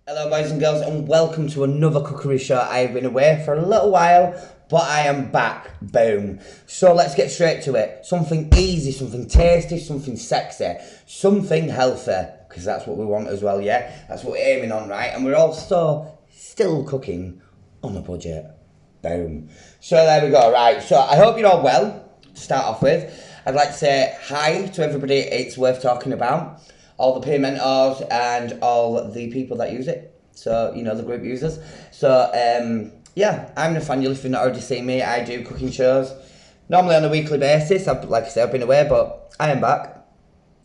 Hello boys and girls and welcome to another cookery show. I have been away for a little while, but I am back. Boom. So let's get straight to it. Something easy, something tasty, something sexy, something healthy, because that's what we want as well, yeah? That's what we're aiming on, right? And we're also still cooking on a budget. Boom. So there we go, right. So I hope you're all well, to start off with. I'd like to say hi to everybody it's worth talking about. All the peer mentors and all the people that use it. So, you know, the group users. So, yeah, I'm Nathaniel. If you've not already seen me, I do cooking shows. Normally on a weekly basis. Like I said, I've been away, but I am back.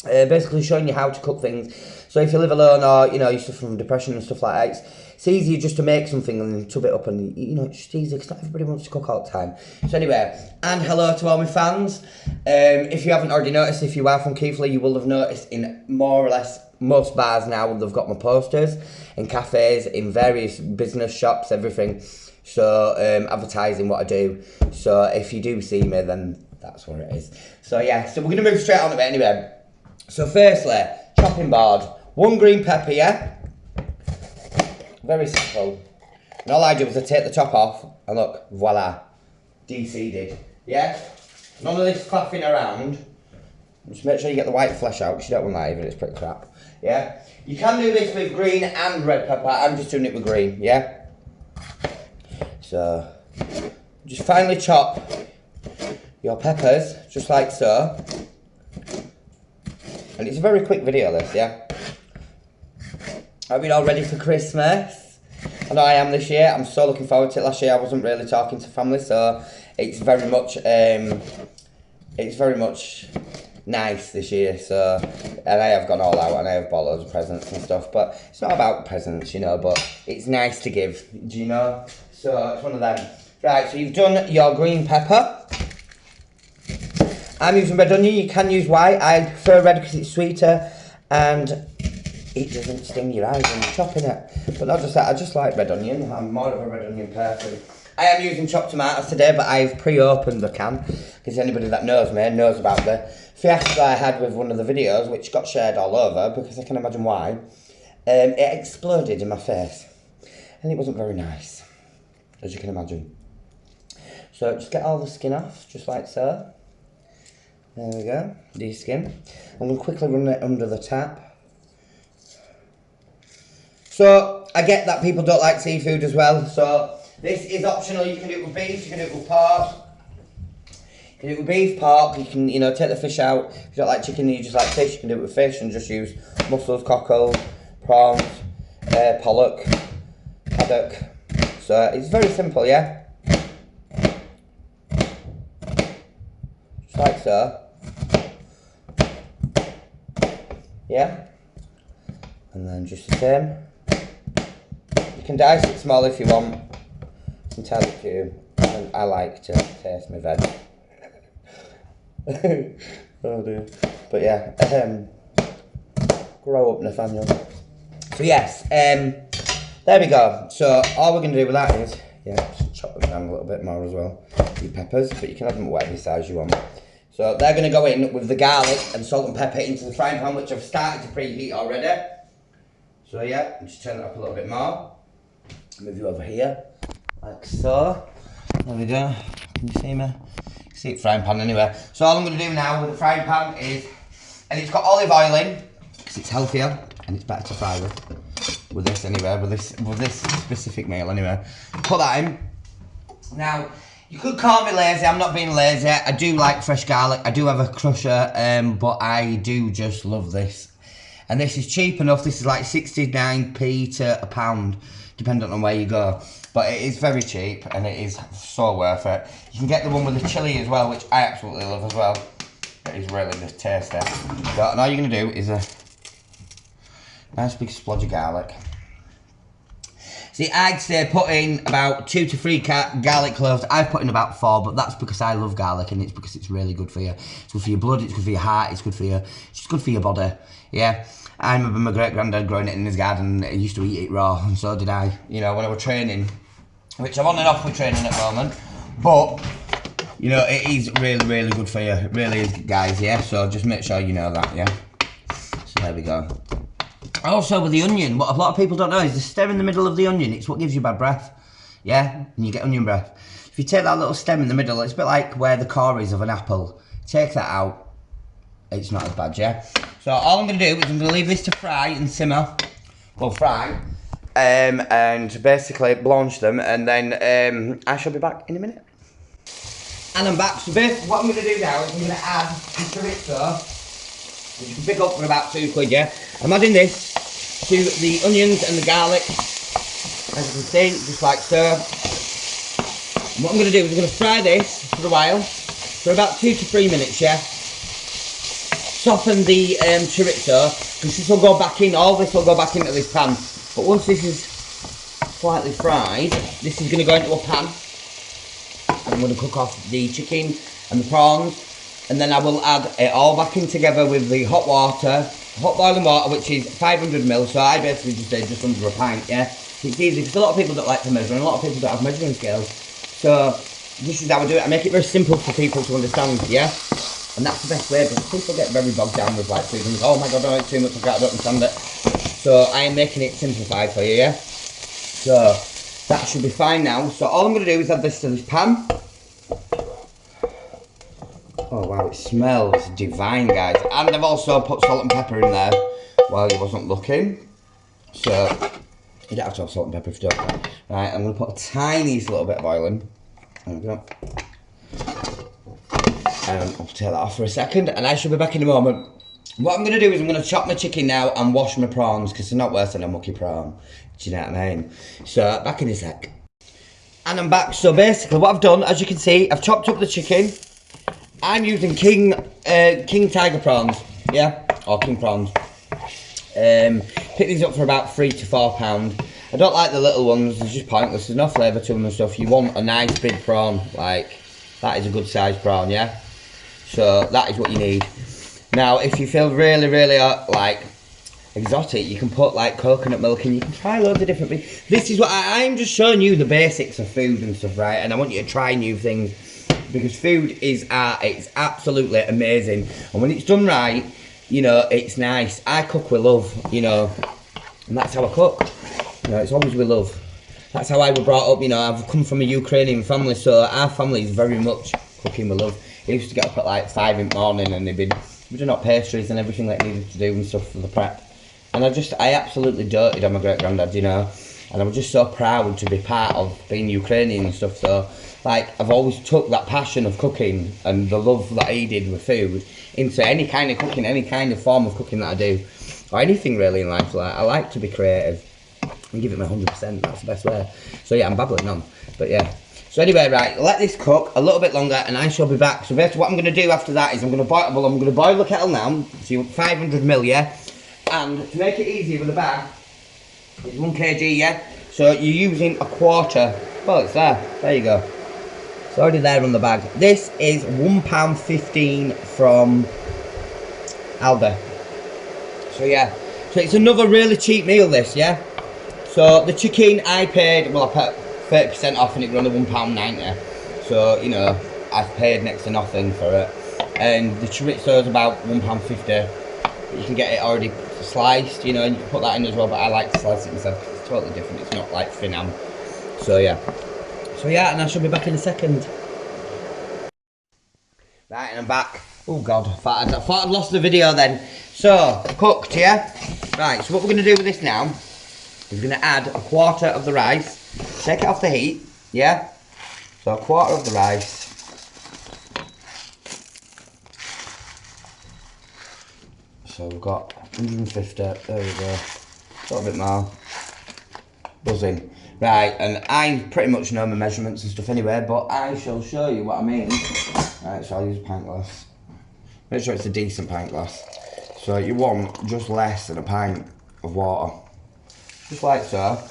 Basically showing you how to cook things. So if you live alone or, you know, you suffer from depression and stuff like that, it's easier just to make something and then tub it up and, you know, it's just easy because not everybody wants to cook all the time. So anyway, and hello to all my fans. If you haven't already noticed, if you are from Keighley, you will have noticed in more or less most bars now they've got my posters, in cafes, in various business shops, everything. So advertising what I do. So if you do see me, then that's where it is. So yeah, so we're going to move straight on to it anyway. So firstly, chopping board, 1 green pepper, yeah? Very simple. And all I do is I take the top off and look, voila, de-seeded, yeah? None of this clapping around. Just make sure you get the white flesh out, because you don't want that even, it's pretty crap, yeah? You can do this with green and red pepper, I'm just doing it with green, yeah? So, just finely chop your peppers, just like so. And it's a very quick video this, yeah? Are we all ready for Christmas? I know I am this year, I'm so looking forward to it. Last year I wasn't really talking to family, so it's very much nice this year, so, and I have gone all out and I have bought loads of presents and stuff, but it's not about presents, you know, but it's nice to give, do you know? So it's one of them. Right, so you've done your green pepper. I'm using red onion, you can use white. I prefer red because it's sweeter and it doesn't sting your eyes when you're chopping it. But not just that, I just like red onion. I'm more of a red onion person. I am using chopped tomatoes today, but I've pre-opened the can because anybody that knows me knows about the fiasco I had with one of the videos, which got shared all over because I can imagine why. It exploded in my face and it wasn't very nice, as you can imagine. So just get all the skin off, just like so. There we go, de-skin. I'm going to quickly run it under the tap. So, I get that people don't like seafood as well, so this is optional. You can do it with beef, you can do it with pork. You can do it with beef, pork, you can, you know, take the fish out. If you don't like chicken and you just like fish, you can do it with fish and just use mussels, cockles, prawns, pollock, haddock. So, it's very simple, yeah? Just like so. Yeah, and then just the same. You can dice it small if you want. It's entirely up to you. And I like to taste my veg. Oh dear. But yeah, grow up, Nathaniel. So yes, there we go. So all we're going to do with that is, yeah, just chop them down a little bit more as well. Your peppers, but you can have them whatever size you want. So they're going to go in with the garlic and salt and pepper into the frying pan, which I've started to preheat already. So yeah, just turn it up a little bit more. Move you over here, like so. There we go. Can you see me? You can see it frying pan anyway. So all I'm going to do now with the frying pan is, and it's got olive oil in, because it's healthier and it's better to fry with this anyway, with this specific meal anyway. Put that in. Now, you could call me lazy, I'm not being lazy. I do like fresh garlic, I do have a crusher, but I do just love this. And this is cheap enough, this is like 69p to £1, depending on where you go. But it is very cheap, and it is so worth it. You can get the one with the chilli as well, which I absolutely love as well. It is really just tasty. So, and all you're going to do is a nice big splodge of garlic. See, I'd say put in about 2 to 3 garlic cloves. I've put in about 4, but that's because I love garlic and it's because it's really good for you. It's good for your blood, it's good for your heart, it's good for your, it's just good for your body, yeah? I remember my great-granddad growing it in his garden. He used to eat it raw, and so did I, you know, when I was training, which I'm on and off with training at the moment, but, you know, it is really, really good for you. It really is, guys, yeah? So just make sure you know that, yeah? So there we go. Also with the onion, what a lot of people don't know is the stem in the middle of the onion, it's what gives you bad breath. Yeah, and you get onion breath. If you take that little stem in the middle, it's a bit like where the core is of an apple. Take that out, it's not as bad, yeah? So all I'm going to do is I'm going to leave this to fry and simmer. Well, fry. And basically blanch them, and then I shall be back in a minute. And I'm back. So basically what I'm going to do now is I'm going to add the chorizo, which you can pick up for about £2, yeah? I'm adding this to the onions and the garlic, as you can see, just like so. And what I'm going to do is I'm going to fry this for a while, for about 2 to 3 minutes, yeah? Soften the chorizo, because this will go back in, all this will go back into this pan. But once this is slightly fried, this is going to go into a pan. I'm going to cook off the chicken and the prawns, and then I will add it all back in together with the hot water, hot boiling water, which is 500ml, so I basically just say just under a pint, yeah? It's easy, because a lot of people don't like to measure, and a lot of people don't have measuring scales. So, this is how I do it. I make it very simple for people to understand, yeah? And that's the best way, because people get very bogged down with like food, and oh my god, I don't eat too much, I don't understand it. So, I am making it simplified for you, yeah? So, that should be fine now. So, all I'm going to do is add this to this pan. Oh wow, it smells divine, guys. And I've also put salt and pepper in there while you wasn't looking. So, you don't have to have salt and pepper if you don't. Right, I'm going to put a tiniest little bit of oil in. There we go. And I'll take that off for a second, and I shall be back in a moment. What I'm going to do is I'm going to chop my chicken now and wash my prawns, because they're not worse than a mucky prawn. Do you know what I mean? So, back in a sec. And I'm back. So basically what I've done, as you can see, I've chopped up the chicken. I'm using King Tiger prawns, yeah, or King prawns. Pick these up for about £3 to £4. I don't like the little ones, they're just pointless, there's no flavour to them and stuff. You want a nice big prawn, like, that is a good sized prawn, yeah? So, that is what you need. Now, if you feel really, really, like, exotic, you can put, like, coconut milk in, you can try loads of different things. This is what, I'm just showing you the basics of food and stuff, right? And I want you to try new things. Because food is art, it's absolutely amazing. And when it's done right, you know, it's nice. I cook with love, you know, and that's how I cook. You know, it's always with love. That's how I was brought up, you know, I've come from a Ukrainian family, so our family is very much cooking with love. I used to get up at like 5 in the morning and they'd be doing up pastries and everything that I needed to do and stuff for the prep. And I absolutely doted on my great-granddad, you know. And I'm just so proud to be part of being Ukrainian and stuff, so like I've always took that passion of cooking and the love that he did with food into any kind of cooking, any kind of form of cooking that I do, or anything really in life. Like I like to be creative and give it my 100%, that's the best way. So yeah, I'm babbling on, but yeah. So anyway, right, let this cook a little bit longer and I shall be back. So basically what I'm going to do after that is I'm going to boil the kettle now, so 500ml, yeah? And to make it easier with the bag, it's 1 kg, yeah? So you're using a quarter. Well, it's there you go. It's already there on the bag. This is £1.15 from Aldi. So yeah, so it's another really cheap meal this, yeah? So the chicken I paid, well I put 30% off and it was only £1.90. So, you know, I've paid next to nothing for it. And the chorizo is about £1.50. But you can get it already sliced, you know, and you can put that in as well, but I like to slice it myself because it's totally different. It's not like thin ham. So yeah. So yeah, and I shall be back in a second. Right, and I'm back. Oh god, I thought I'd lost the video then. So, cooked, yeah? Right, so what we're going to do with this now is we're going to add a quarter of the rice. Take it off the heat, yeah? So a quarter of the rice. So we've got 150, there we go. A little bit more. Buzzing. Right, and I pretty much know my measurements and stuff anyway, but I shall show you what I mean. Right, so I'll use a pint glass. Make sure it's a decent pint glass. So you want just less than a pint of water. Just like so.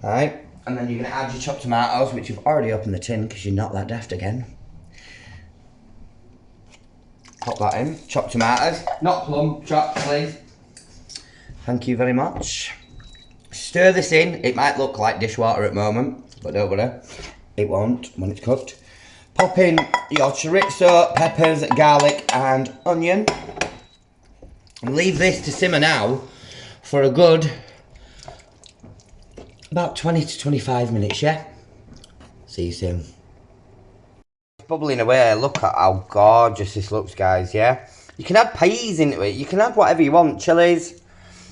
Right, and then you're going to add your chopped tomatoes, which you've already opened the tin because you're not that daft again. Pop that in. Chopped tomatoes. Not plum, chopped, please. Thank you very much. Stir this in. It might look like dishwater at the moment, but don't worry. It won't when it's cooked. Pop in your chorizo, peppers, garlic and onion. And leave this to simmer now for a good about 20 to 25 minutes, yeah? See you soon. It's bubbling away. Look at how gorgeous this looks, guys, yeah? You can add peas into it. You can add whatever you want. Chilies.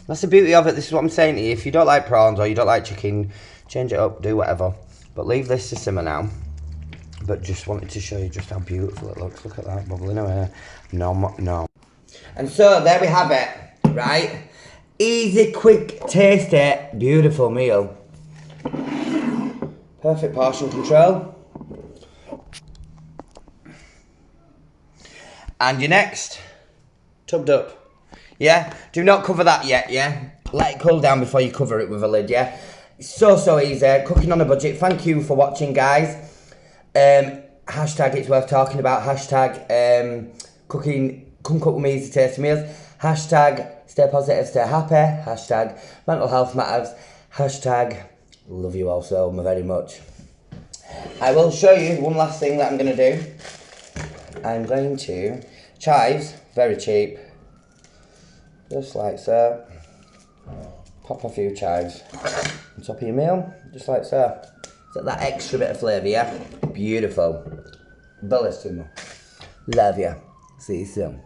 That's the beauty of it. This is what I'm saying to you. If you don't like prawns or you don't like chicken, change it up, do whatever. But leave this to simmer now. But just wanted to show you just how beautiful it looks. Look at that, bubbling away. No. And so, there we have it, right? Easy, quick, tasty, beautiful meal. Perfect portion control. And your next, tubbed up. Yeah? Do not cover that yet, yeah? Let it cool down before you cover it with a lid, yeah? It's so easy. Cooking on a budget. Thank you for watching, guys. Hashtag it's worth talking about. Hashtag come cook with me, easy tasty meals. Hashtag stay positive, stay happy. Hashtag mental health matters. Hashtag love you all so very much. I will show you one last thing that I'm going to do. I'm going to chives, very cheap, just like so. Pop a few chives on top of your meal, just like so. Get that extra bit of flavour, yeah? Beautiful. Bellissimo. Love ya. See you soon.